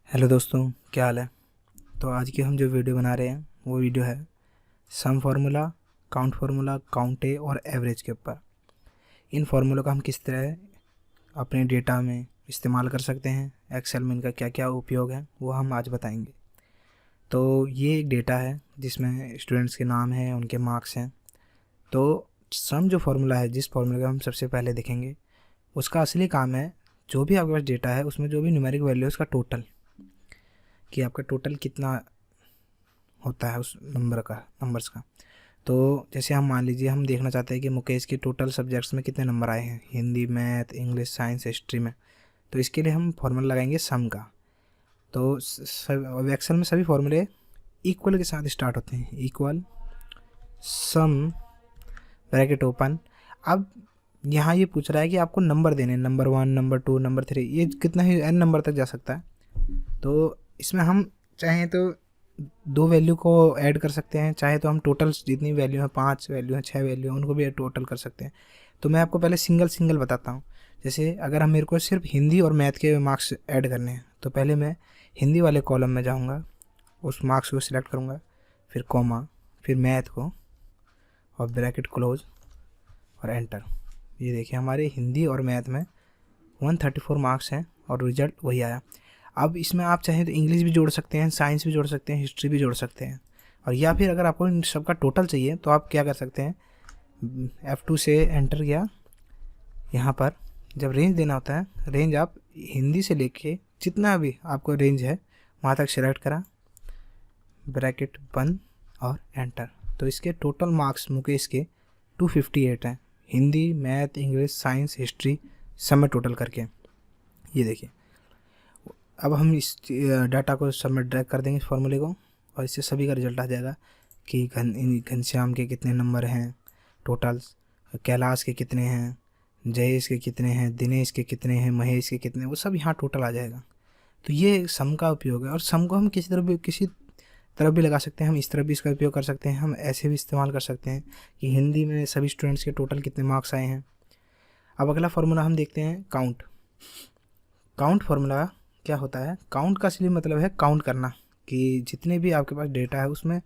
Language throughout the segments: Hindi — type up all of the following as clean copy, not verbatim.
हेलो दोस्तों, क्या हाल है। तो आज की हम जो वीडियो बना रहे हैं वो वीडियो है सम फार्मूला, काउंट ए और एवरेज के ऊपर। इन फार्मूलों का हम किस तरह अपने डेटा में इस्तेमाल कर सकते हैं, एक्सेल में इनका क्या क्या उपयोग है वो हम आज बताएंगे। तो ये एक डेटा है जिसमें स्टूडेंट्स के नाम हैं, उनके मार्क्स हैं। तो सम जो फार्मूला है, जिस फार्मूले का हम सबसे पहले देखेंगे, उसका असली काम है जो भी आपके पास डेटा है उसमें जो भी न्यूमेरिक वैल्यू है उसका टोटल, कि आपका टोटल कितना होता है उस नंबर्स का। तो जैसे हम मान लीजिए हम देखना चाहते हैं कि मुकेश के टोटल सब्जेक्ट्स में कितने नंबर आए हैं, Hindi, math, English, science, history में। तो इसके लिए हम फॉर्मूला लगाएंगे सम का। तो सब एक्सेल में सभी फॉर्मूले इक्वल के साथ स्टार्ट होते हैं। इक्वल सम ब्रैकेट ओपन। अब यहाँ ये पूछ रहा है कि आपको नंबर देने, नंबर 1, नंबर 2, नंबर 3, ये कितना ही n नंबर तक जा सकता है। तो इसमें हम चाहें तो दो वैल्यू को ऐड कर सकते हैं, चाहे तो हम टोटल जितनी वैल्यू है, 5 वैल्यू है, 6 वैल्यू है, उनको भी टोटल कर सकते हैं। तो मैं आपको पहले सिंगल सिंगल बताता हूँ। जैसे अगर हम मेरे को सिर्फ हिंदी और मैथ के मार्क्स ऐड करने हैं तो पहले मैं हिंदी वाले कॉलम में जाऊँगा, उस मार्क्स को सिलेक्ट करूँगा, फिर कॉमा, फिर मैथ को और ब्रैकेट क्लोज और एंटर। ये देखिए हमारे हिंदी और मैथ में 134 मार्क्स हैं और रिजल्ट वही आया। अब इसमें आप चाहें तो इंग्लिश भी जोड़ सकते हैं, साइंस भी जोड़ सकते हैं, हिस्ट्री भी जोड़ सकते हैं। और या फिर अगर आपको इन सबका टोटल चाहिए तो आप क्या कर सकते हैं, F2 से एंटर किया। यहाँ पर जब रेंज देना होता है, रेंज आप हिंदी से लेके जितना भी आपको रेंज है वहाँ तक सिलेक्ट करा, ब्रैकेट बंद और एंटर। तो इसके टोटल मार्क्स मुकेश के 258 हैं, Hindi, math, English, science, history सब में टोटल करके। ये देखिए अब हम इस डाटा को सब में ड्रैग कर देंगे इस फार्मूले को, और इससे सभी का रिजल्ट आ जाएगा कि घनश्याम के कितने नंबर हैं टोटल्स, कैलाश के कितने हैं, जयेश के कितने हैं, दिनेश के कितने हैं, महेश के कितने, वो सब यहाँ टोटल आ जाएगा। तो ये सम का उपयोग है। और सम को हम किसी तरफ भी लगा सकते हैं, हम इस तरफ भी इसका उपयोग कर सकते हैं, हम ऐसे भी इस्तेमाल कर सकते हैं कि हिंदी में सभी स्टूडेंट्स के टोटल कितने मार्क्स आए हैं। अब अगला फार्मूला हम देखते हैं काउंट फार्मूला क्या होता है। काउंट का असली मतलब है काउंट करना, कि जितने भी आपके पास डेटा है उसमें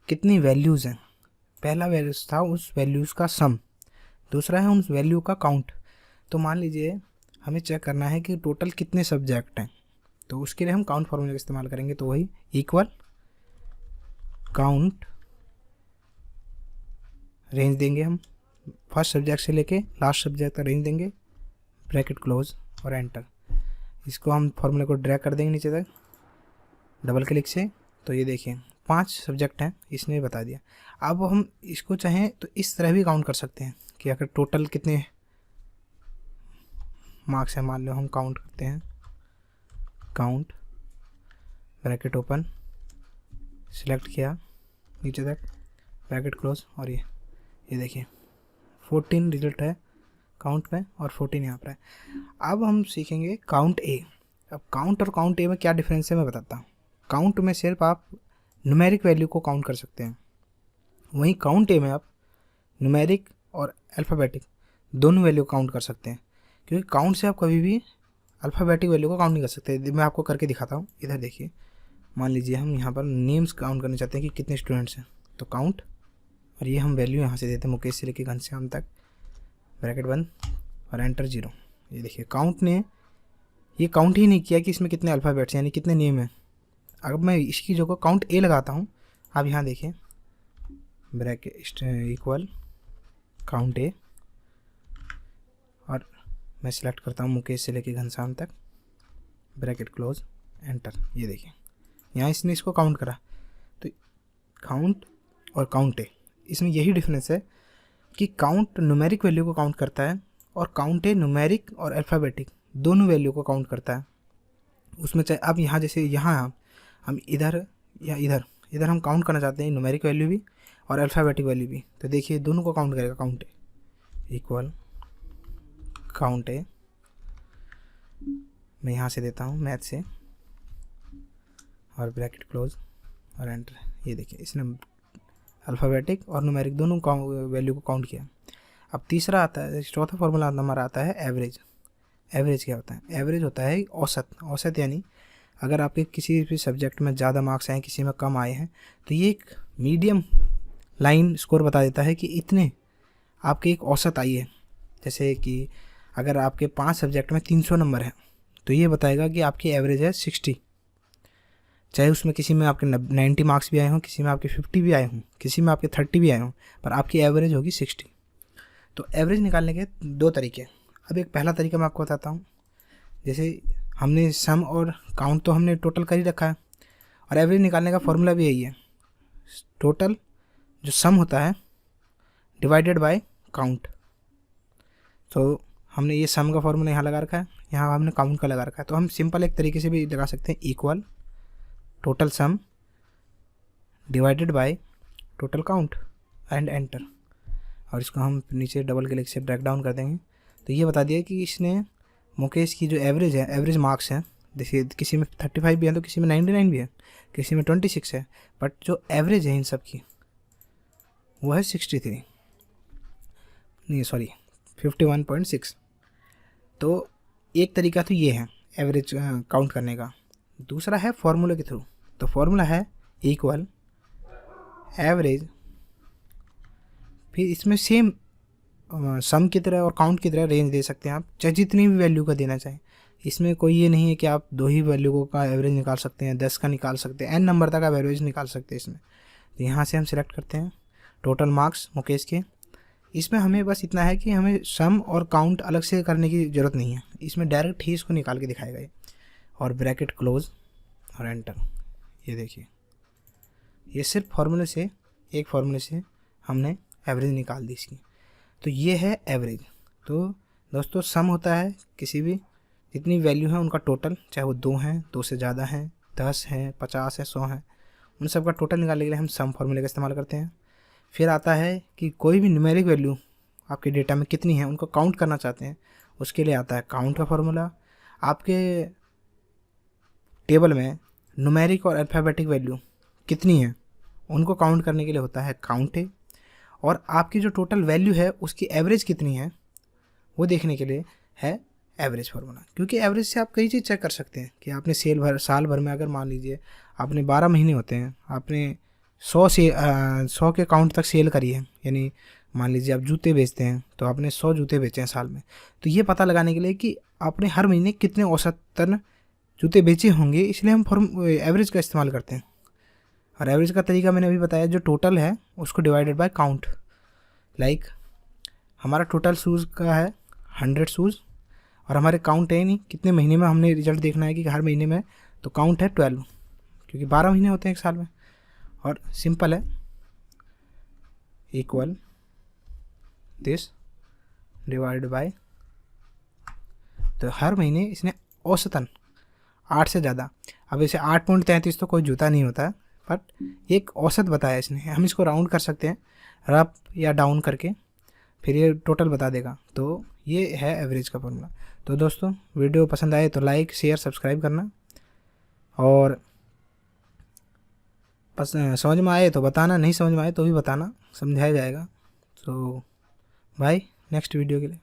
कितनी वैल्यूज़ हैं। पहला वैल्यूज़ था उस वैल्यूज़ का सम, दूसरा है उस वैल्यू का काउंट। तो मान लीजिए हमें चेक करना है कि टोटल कितने सब्जेक्ट हैं, तो उसके लिए हम काउंट फार्मूले का इस्तेमाल करेंगे। तो वही इक्वल काउंट, रेंज देंगे हम, फर्स्ट सब्जेक्ट से लेके लास्ट सब्जेक्ट तक रेंज देंगे, ब्रैकेट क्लोज और एंटर। इसको हम फार्मूले को ड्रैग कर देंगे नीचे तक डबल क्लिक से। तो ये देखिए 5 सब्जेक्ट हैं, इसने बता दिया। अब हम इसको चाहें तो इस तरह भी काउंट कर सकते हैं कि अगर टोटल कितने मार्क्स हैं, मान लो हम काउंट करते हैं, काउंट ब्रैकेट ओपन, सिलेक्ट किया नीचे तक, ब्रैकेट क्लोज और ये देखिए 14 रिजल्ट है काउंट में और 14 यहाँ पर है। अब हम सीखेंगे काउंट ए। अब काउंट और काउंट ए में क्या डिफरेंस है मैं बताता हूँ। काउंट में सिर्फ आप न्यूमेरिक वैल्यू को काउंट कर सकते हैं, वहीं काउंट ए में आप न्यूमेरिक और अल्फ़ाबेटिक दोनों वैल्यू काउंट कर सकते हैं। क्योंकि काउंट से आप कभी भी अल्फ़ाबेटिक वैल्यू को काउंट नहीं कर सकते। मैं आपको करके दिखाता हूँ। इधर देखिए, मान लीजिए हम यहाँ पर नेम्स काउंट करना चाहते हैं कि कितने स्टूडेंट्स हैं, तो काउंट, और ये हम वैल्यू यहाँ से देते हैं मुकेश से लेकर घनश्याम तक, ब्रैकेट बंद और एंटर 0। ये देखिए काउंट ने ये काउंट ही नहीं किया कि इसमें कितने अल्फ़ाबेट्स यानी कितने नेम हैं। अगर मैं इसकी जगह काउंट ए लगाता हूँ, आप यहाँ देखिए ब्रैकेट इक्वल काउंट ए, और मैं सिलेक्ट करता हूँ मुकेश से लेकर घनश्याम तक, ब्रैकेट क्लोज एंटर। ये देखिए यहाँ इसने इसको काउंट करा। तो काउंट और काउंट ए, इसमें यही डिफरेंस है कि काउंट न्यूमेरिक वैल्यू को काउंट करता है और काउंट ए न्यूमेरिक और अल्फ़ाबेटिक दोनों वैल्यू को काउंट करता है। उसमें चाहे अब यहाँ जैसे यहाँ हम इधर या इधर हम काउंट करना चाहते हैं न्यूमेरिक वैल्यू भी और अल्फ़ाबेटिक वैल्यू भी, तो देखिए दोनों को काउंट करेगा काउंट ए इक्वल काउंट ए। मैं यहाँ से देता हूँ मैथ से और ब्रैकेट क्लोज और एंटर। ये देखिए इसने अल्फ़ाबेटिक और न्यूमेरिक दोनों वैल्यू को काउंट किया। अब तीसरा आता है, चौथा फार्मूला हमारा आता है एवरेज। एवरेज क्या होता है? एवरेज होता है औसत। औसत यानी अगर आपके किसी भी सब्जेक्ट में ज़्यादा मार्क्स आए, किसी में कम आए हैं, तो ये एक मीडियम लाइन स्कोर बता देता है कि इतने आपके एक औसत आई है। जैसे कि अगर आपके 5 सब्जेक्ट में 300 नंबर हैं, तो ये बताएगा कि आपकी एवरेज है 60। चाहे उसमें किसी में आपके 90 मार्क्स भी आए हों, किसी में आपके 50 भी आए हों, किसी में आपके 30 भी आए हों, पर आपकी एवरेज होगी 60। तो एवरेज निकालने के 2 तरीके। अब एक पहला तरीका मैं आपको बताता हूँ। जैसे हमने सम और काउंट तो हमने टोटल कर ही रखा है, और एवरेज निकालने का फॉर्मूला भी यही है। टोटल जो सम होता है डिवाइडेड बाय काउंट। तो हमने ये सम का फॉर्मूला यहाँ लगा रखा है, यहाँ हमने काउंट का लगा रखा है। तो हम सिंपल एक तरीके से भी लगा सकते हैं, equal total sum divided by total count and enter. और इसको हम नीचे डबल क्लिक से ब्रेक डाउन कर देंगे। तो ये बता दिया कि इसने मुकेश की जो एवरेज है, एवरेज मार्क्स हैं, देखिए किसी में 35 भी है, तो किसी में 99 भी है, किसी में 26 है, बट जो एवरेज है इन सब की वो है 63, नहीं सॉरी 51.6। तो एक तरीका तो ये है एवरेज काउंट करने का। दूसरा है फॉर्मूले के थ्रू। तो फॉर्मूला है इक्वल एवरेज, फिर इसमें सेम सम की तरह और काउंट की तरह रेंज दे सकते हैं आप, चाहे जितनी भी वैल्यू का देना चाहें। इसमें कोई ये नहीं है कि आप 2 ही वैल्यू का एवरेज निकाल सकते हैं, 10 का निकाल सकते हैं, n नंबर तक आप एवरेज निकाल सकते हैं इसमें। तो यहाँ से हम सिलेक्ट करते हैं टोटल मार्क्स मुकेश के। इसमें हमें बस इतना है कि हमें सम और काउंट अलग से करने की ज़रूरत नहीं है, इसमें डायरेक्ट ही इसको निकाल के दिखाएगा ये। और ब्रैकेट क्लोज और एंटर। ये देखिए, ये सिर्फ फार्मूले से, एक फार्मूले से हमने एवरेज निकाल दी इसकी। तो ये है एवरेज। तो दोस्तों सम होता है किसी भी जितनी वैल्यू है उनका टोटल, चाहे वो 2 हैं, 2 से ज़्यादा हैं, 10 हैं, 50 है, 100 है, उन सब का टोटल निकालने के लिए हम सम फार्मूले का इस्तेमाल करते हैं। फिर आता है कि कोई भी न्यूमेरिक वैल्यू आपके डेटा में कितनी है उनको काउंट करना चाहते हैं, उसके लिए आता है काउंट का फार्मूला। आपके टेबल में न्यूमेरिक और अल्फ़ाबेटिक वैल्यू कितनी है उनको काउंट करने के लिए होता है काउंट है। और आपकी जो टोटल वैल्यू है उसकी एवरेज कितनी है वो देखने के लिए है एवरेज फार्मूला। क्योंकि एवरेज से आप कई चीज़ चेक कर सकते हैं कि आपने साल भर में अगर मान लीजिए आपने 12 महीने होते हैं, आपने 100 के काउंट तक सेल करी है, यानी मान लीजिए आप जूते बेचते हैं तो आपने 100 जूते बेचे हैं साल में, तो ये पता लगाने के लिए कि आपने हर महीने कितने औसतन जूते बेचे होंगे, इसलिए हम एवरेज का इस्तेमाल करते हैं। और एवरेज का तरीका मैंने अभी बताया, जो टोटल है उसको डिवाइडेड बाय काउंट। लाइक हमारा टोटल शूज़ का है 100 शूज़, और हमारे काउंट है नहीं कितने महीने में हमने रिजल्ट देखना है कि हर महीने में, तो काउंट है 12, क्योंकि 12 महीने होते हैं एक साल में। और सिंपल है इक्वल दिस डिवाइड बाय, तो हर महीने इसने औसतन 8 से ज़्यादा, अब इसे 8.33 तो कोई जूता नहीं होता, बट एक औसत बताया इसने। हम इसको राउंड कर सकते हैं अप या डाउन करके, फिर ये टोटल बता देगा। तो ये है एवरेज का फॉर्मूला। तो दोस्तों वीडियो पसंद आए तो लाइक शेयर सब्सक्राइब करना, और समझ में आए तो बताना, नहीं समझ में आए तो भी बताना, समझाया जाएगा। तो बाय नेक्स्ट वीडियो के लिए।